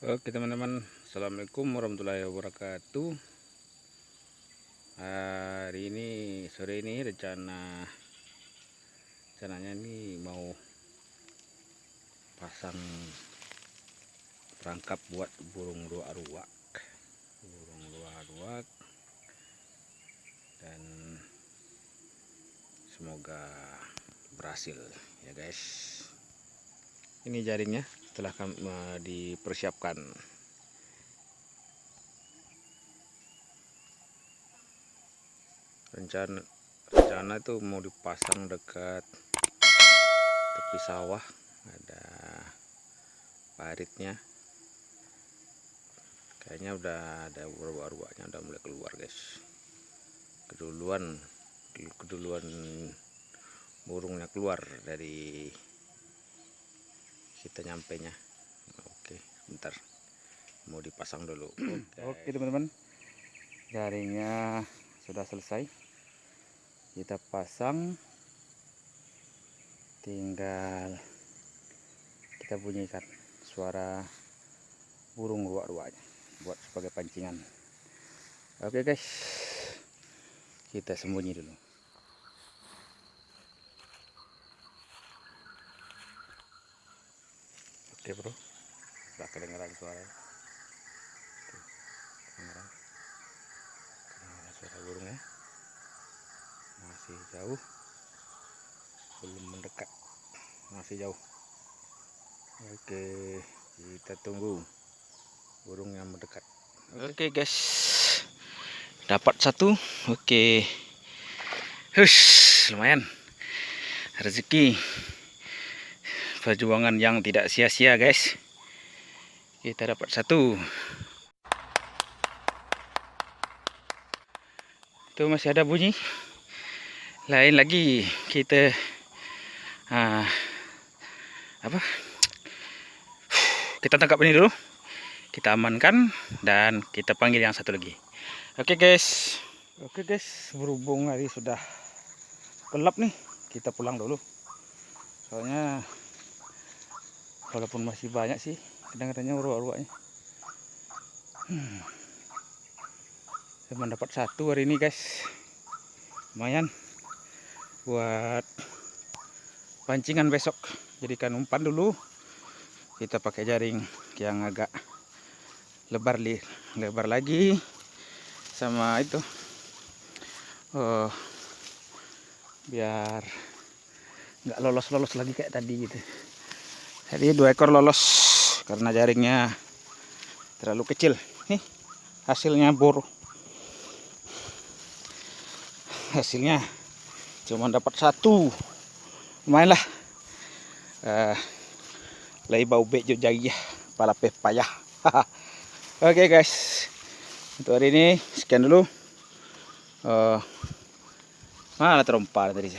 Oke teman-teman, assalamualaikum warahmatullahi wabarakatuh. Hari ini sore ini rencananya ini mau pasang perangkap buat burung ruak-ruak, dan semoga berhasil ya guys. Ini jaringnya setelah dipersiapkan. Rencana itu mau dipasang dekat tepi sawah, ada paritnya. Kayaknya udah ada ruak-ruaknya udah mulai keluar guys. Keduluan burungnya keluar dari kita nyampenya. Oke, bentar mau dipasang dulu. Oke teman-teman, jaringnya sudah selesai, kita pasang, tinggal kita bunyikan suara burung ruak-ruaknya buat sebagai pancingan. Oke guys, kita sembunyi dulu. Oke bro, udah kedengeran suara. Kedengeran suara burungnya. Masih jauh, belum mendekat, masih jauh. Oke, kita tunggu burung yang mendekat. Oke guys, dapat satu. Oke, lumayan rezeki, perjuangan yang tidak sia-sia guys. Kita dapat satu. Tuh masih ada bunyi. Lain lagi kita kita tangkap ini dulu, kita amankan, dan kita panggil yang satu lagi. Oke guys, berhubung hari sudah gelap nih, kita pulang dulu. Soalnya walaupun masih banyak sih kadang-kadangnya ruak-ruaknya. Cuma dapat satu hari ini guys, lumayan buat pancingan besok. Jadikan umpan dulu, kita pakai jaring yang agak lebar lagi, sama itu biar nggak lolos lagi kayak tadi gitu. Jadi 2 ekor lolos karena jaringnya terlalu kecil. Nih hasilnya hasilnya cuma dapat satu, lumayan lah. Lai bau bejo jaya pala pepaya. Oke guys, untuk hari ini sekian dulu. Mana terompa tadi.